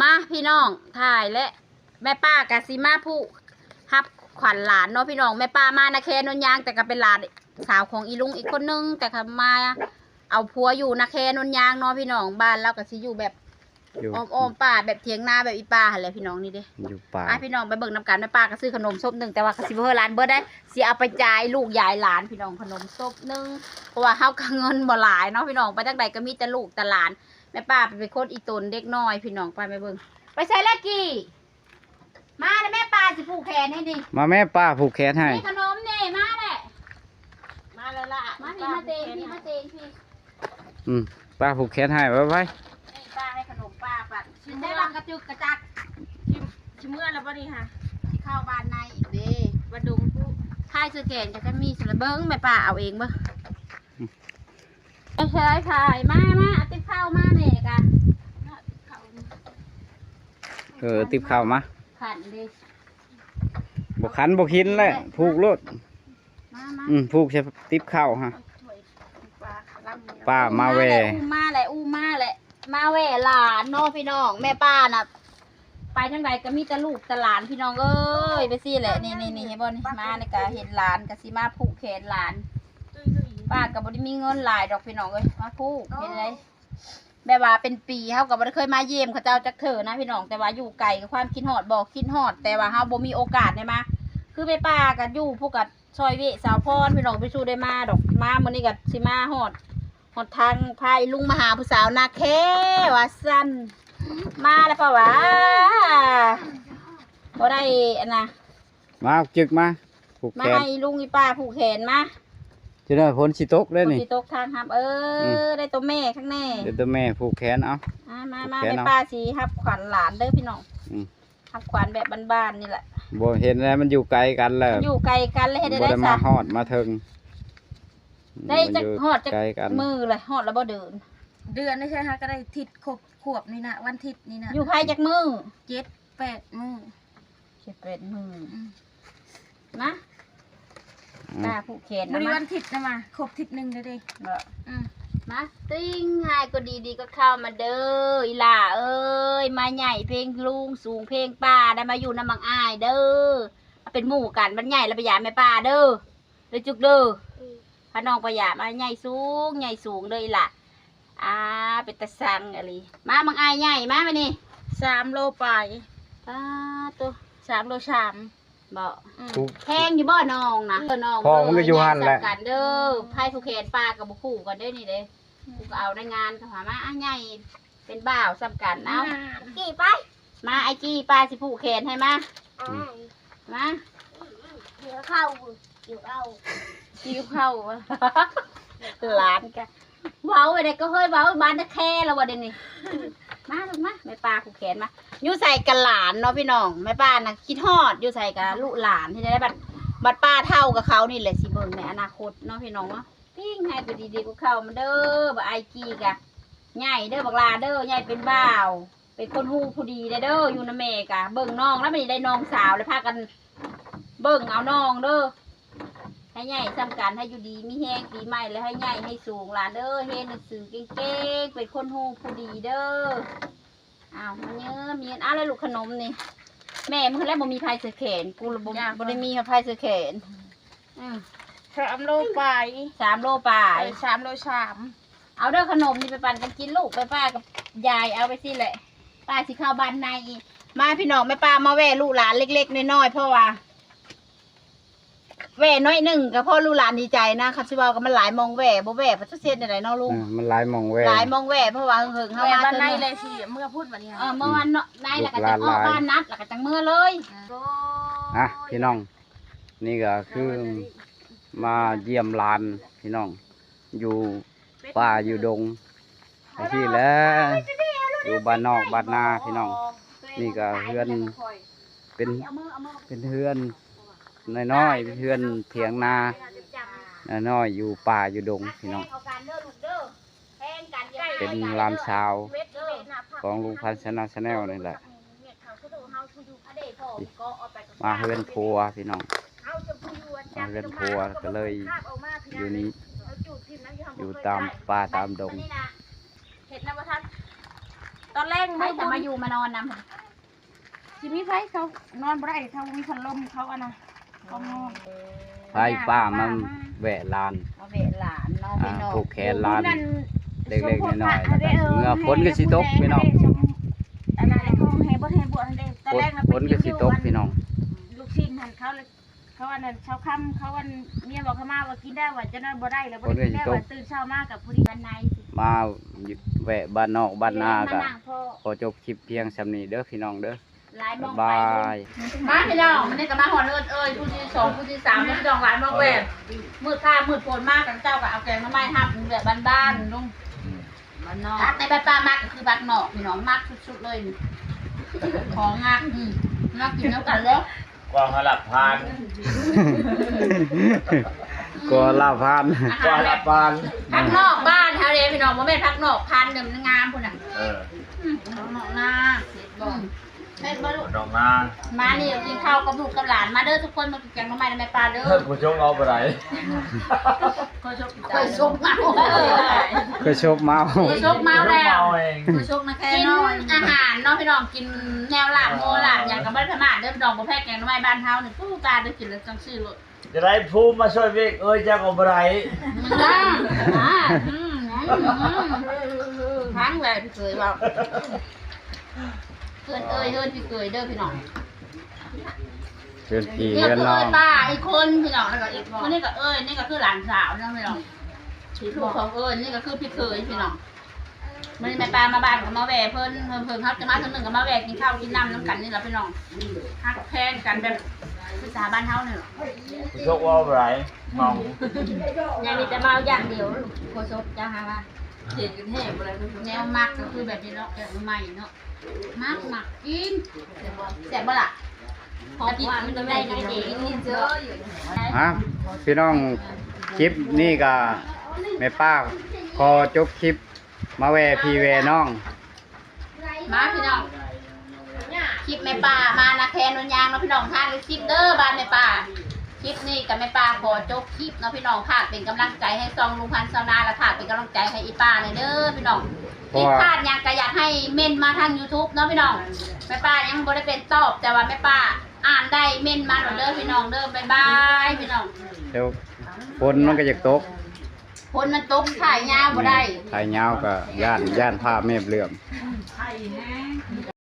มาพี่น้องถ่ายและแม่ป้ากะสิมาผู้ฮับขวัญหลานเนาะพี่น้องแม่ป้ามานะแคนนยางแต่ก็เป็นหลานสาวของอีลุงอีกคนนึงแต่ก็มาเอาผัวอยู่นะแคนนยางเนาะพี่น้องบ้านเราก็สิอยู่แบบอ้อมป่าแบบเถียงนาแบบอีป่าอะไรพี่น้องนี่เด้อยู่ป่าพี่น้องไปเบิ่งน้ำกันแม่ป้าก็ซื้อขนมส้มหนึ่งแต่ว่าก็สิเพิ่มร้านเบิร์ดได้สิเอาไปจ่ายลูกยายหลานพี่น้องขนมส้มหนึ่งเพราะว่าเฮาก็เงินบ่หลายเนาะพี่น้องไปจังใดก็มีแต่ลูกแต่หลานแม่ป้าเป็นคนอีตนเด็กน้อยพี่น้องไปเบิ่งไปใส่แล้วกี่มาเลยแม่ป้าสิผูกแขนให้ดิมาแม่ป้าผูกแขนให้ขนมนี่มาแหละมาเลยล่ะมาพี่มาเตงพี่มาเตงพี่ป้าผูกแขนให้ไว้นี่ป้าให้ขนมป้าปัดชิมได้บังกระจุกกระจักชิมเมื่อแล้วป่ะนี่ค่ะที่เข้าบ้านในอีกเด้บดุงผู้ค่ายซื้อแกงจะมีสระเบิ้งแม่ป้าเอาเองบ่เฉยๆถ่ายมาเอาติ๊บข้าวมาเนี่ยกันติบข้าวมาขันดิบกขันบกหินเลยผูกรถผูกใช้ติบข้าวฮะป้ามาแวอู้มาแหละมาแวหลานน้องพี่น้องแม่ป้าน่ะไปทั้งใดก็มีแต่ลูกแต่หลานพี่น้องเอ้ยไปสิแหละนี่เห็นบ่นี่มาในกะเห็นหลานกะสิมาผูกแขนหลานป้าก็บ่ได้มีเงินหลายดอกพี่น้องเอ้ยมาผูกเห็นไรแบบว่าเป็นปีเฮาก็บ่ได้เคยมาเยี่ยมเขาเจ้าจักเถอนะพี่น้องแต่ว่าอยู่ไกลกับความคิดฮอดบอกคิดฮอดแต่ว่าเฮาบ่มีโอกาสได้มาคือแม่ป้าก็อยู่พวกกับซอยเวสาวพรพี่น้องไปสู้ได้มาดอกมามื้อนี้ก็สิมาฮอดทางพายลุงมาหาผู้สาวนาแค่ว่าสั้นมาแล้วป่าวะบ่ได้อันน่ะมาจึกมาผูกแขนมาให้ลุงอีป้าผูกแขนมาจะได้ผลสิตกได้นี่สิตกทางครับได้ตัวแม่ข้างแน่ได้ตัวแม่ผูกแขนเอามาแม่ป้าสิฮับขวัญหลานเด้อพี่น้องฮับขวัญแบบบ้านๆนี่แหละบ่เห็นแล้วมันอยู่ไกลกันแล้วอยู่ไกลกันเลยให้ได้ซะมาฮอดมาถึงได้จะฮอดจะมือเลยฮอดแล้วบ่เดือนนี่ใช่ไหมคะก็ได้ทิศขวบนี่นะวันทิศนี่นะอยู่ไผจักมือ7-8 มื้อ7-8 มื้อนะป้าผูกแขนนะวันทิศนะมาครบทิศนึงเลยดิมาติ้งหายก็ดีก็เข้ามาเด้ออีหล่าเอ้ยมาใหญ่เพลงลุงสูงเพลงป้าได้มาอยู่น้ำบางอ้ายเด้อเป็นหมู่กันมันใหญ่แล้วไปหยาแม่ป้าเด้อเลยจุกเด้อพน้องไปหยามาใหญ่สูงเด้ออีหล่าเป็นตะสังอะไรมาบางอ้ายใหญ่มาไหมนี่3 โลไปตัว3 โลบ่แพงอยู่บ่น้องนะน้องพ่อมันก็อยู่หันแหละกันเด้อไพ่ผู้แขนป้ากับบุคู่กันได้นี่เด้กูก็เอาในงานเขาหามาใหญ่เป็นบ่าวสำคัญเอากี่ไปมาไอ้กี้ป้าสิผูกแขนให้มาเดี๋ยวเข้าหลานกันเว้าไปเลยก็เฮ้ยเว้าบ้านตะแค่แล้ววันนี้มาลูกมาแม่ป้าผูกแขนมาอยู่ใส่กับหลานเนาะพี่น้องแม่ป้าน่ะคิดฮอดอยู่ใส่กับลูกหลานที่ได้บัดป้าเท่ากับเขานี่แหละสิเบิ่งในอนาคตเนาะพี่น้องเนาะปิ้งให้ตัวดีๆก็เข้ามาเด้อบ่ไอกี้กะใหญ่เด้อบักลาเด้อใหญ่เป็นบ่าวเป็นคนฮู้ผู้ดีเด้ออยู่น้ำแม่กะเบิ่งน้องแล้วไม่ได้น้องสาวเลยพากันเบิ่งเอาน้องเด้อให้ใหญ่สำคัญให้อยู่ดีมีแห้งปีใหม่แล้วให้ใหญ่ให้สูงหลานเด้อเรียนหนังสือเก่งๆเป็นคนฮู้ผู้ดีเด้อมันเยอะมีอะไรลูกขนมนี่แม่มึงแล้วบ่มีพายเสือแขนกูบ่ได้มีพายเสือแขน3 โลไป3 โลไป3 โลเอาเด้อขนมนี่ไปปั่นกันกินลูกไปป้ากับยายเอาไปสิแหละป้าสิเข้าบ้านในมาพี่น้องแม่ป้ามาแว่ลูกหลานเล็กๆน้อยๆเพราะว่าแว่น้อยหนึ่งกับพ่อลูกหลานดีใจนะครับสิว่าก็มันหลายมองแว่บ่แว่เพราะเส้นอะไรเนาะลุงมันหลายมองแว่เพราะว่าหึงเข้ามาบ้านในเลยสิเมื่อพูดวันนี้เมื่อวันในแล้วก็จะออกบ้านนัดแล้วก็จังเมื่อเลยพี่น้องนี่ก็คือมาเยี่ยมหลานพี่น้องอยู่ป่าอยู่ดงที่แล้วอยู่บ้านนอกบ้านนาพี่น้องนี่ก็เฮือนเป็นเฮือนน้อยเฮือนเถียงนาน้อยอยู่ป่าอยู่ดงพี่น้องเป็นลานชาวของลุงพันธ์ชนะชาแนลนี่แหละมาเฮือนพัวพี่น้องมาเฮือนพัวก็เลยอยู่นี้อยู่ตามป่าตามดง ตอนแรก ใคร มือ จะ บุญ มาอยู่มานอนนำ สิมีไผเขานอนบ่ได้เขามีพัดลมเขาอะนะเขานอน ไผป้ามันแวะลาน มาเวหลานเนาะพี่น้อง ผูกแขนลาน นั่น เล็กๆน้อยๆแล้วก็เมื่อฝนก็สิตกพี่น้อง อันนั้นเขาให้บ่ให้บวชอันเด้ตอนแรกน่ะ ฝนก็สิตกพี่น้อง ลูกชิ้นหันเขาเลยเขาอันนั้นเช้าค่ำเขาอันเมียบอกเขามาว่ากินได้ว่าจะนอนบ่ได้แล้วบ่ได้กินได้ว่าตื่นเช้ามากับผู้ดี วันใน มาแวะบ้านนอกบ้านนาก็ มานั่งพ่อ ขอจบคลิปเพียงสำนี้เด้อพี่น้องเด้อ หลายม บ๊า อง ย ไป บาย มาพี่น้องมันนี่ก็มาหอนเอ้ยผู้ที่สองผู้ที่สามแล้วพี่น้องหลายมองแบบมืดค่ามืดฝนมากกันเจ้าก็เอาแกงมาไม้ทับแบบบ้านๆลุงบ้านนอกในบ้านป้ามากก็คือบ้านนอกพี่น้องมากสุดๆเลยของงากน่ากินแล้วกันแล้ว กว่าหลับพาน ก็ลาพาน อาก ว่า หาร ห แบ ลั บบ พาน พักนอกบ้านเท่าเดพี่น้องบ่แม่นพักนอกพันเดิมงามพุ่นน่ะ เออ พักนอกหน้าแม่บ่ลูก ดอกนา มานี่กินข้าวกับลูกกับหลานมาเด้อทุกคนมากินแกงน้ำมันในแม่ปลาเด้อ เฮ้ยผู้ชมเอาไปไหน เคยชกเมา เคยชบเมา เคยชกเมาแล้ว เอาเอง เคยชกนะแค่กินอาหารเนาะพี่น้องกินแนวลาบโมลาบอย่างกับบ้านพม่าเด้อพี่น้องบ่แพ้แกงน้ำมันบ้านเฮานี่ผู้ตาได้กินแล้วจังซี่โลด จะได้ภูมิมาช่วยเวกเอ้ยจะเอาไปไหน ทั้งเลยพี่เคยว่าเพื่อนเอ้ยเพื่อนพี่เคยเด้อพี่น้อง เพื่อนพี่ นี่ เพื่อน ก็ น้อ เอ้ ง ยป้าอีกคนพี่น้องแล้วก็อีกคนนี่ก็เอ้ยนี่ก็คือหลานสาวเนาะพี่น้องลูกของเอ้ยนี่ก็คือพี่เคยพี่น้องมันแม่ปลามาบ้านก็มาแหวเพิ่นเขาจะมาคนหนึ่งก็มาแหวกินข้าวกินน้ำน้ำกันนี่แหละพี่น้องฮักแพงกันแบบภาษาบ้านเฮาเนี่ยหรอ ผู้ชมเอาไปไหนเมา อย่างนี้จะเมาอย่างเดียวโคซดจะหาว่าเห็นกันแห้งอะไรแนวมักก็คือแบบนี้เนาะแบบใหม่เนาะมักกินแซ่บบ่ล่ะพอดีมันได้ไงเองนี่เจออยู่ ฮะพี่น้องคลิปนี่ก็แม่ป้าขอจบคลิปมาแวพี่แวน้อง มาพี่น้องคลิปแม่ป่ามานะแคนนยางเนาะพี่น้องทางคลิปเด้อบ้านแม่ป่าคลิปนี้กับแม่ป่าขอจบคลิปเนาะพี่น้องค่ะเป็นกำลังใจให้ซองลุงพันธ์ซาวนาและค่ะเป็นกำลังใจให้อีป้าเลยเด้อพี่น้องผิดพลาดยังก็อยากให้เม่นมาทาง YouTube เนาะพี่น้องแม่ป่ายังบ่ได้เป็นตอบแต่ว่าแม่ป่าอ่านได้เม่นมาเด้อพี่น้องเด้อบ๊ายบายพี่น้อง เดี๋ยวฝนมันก็จะตก คนมันตกถ่ายยาวบ่ได้ ถ่ายยาวก็ย่านผ้าเมฆเหลื่อม ถ่ายแห้ง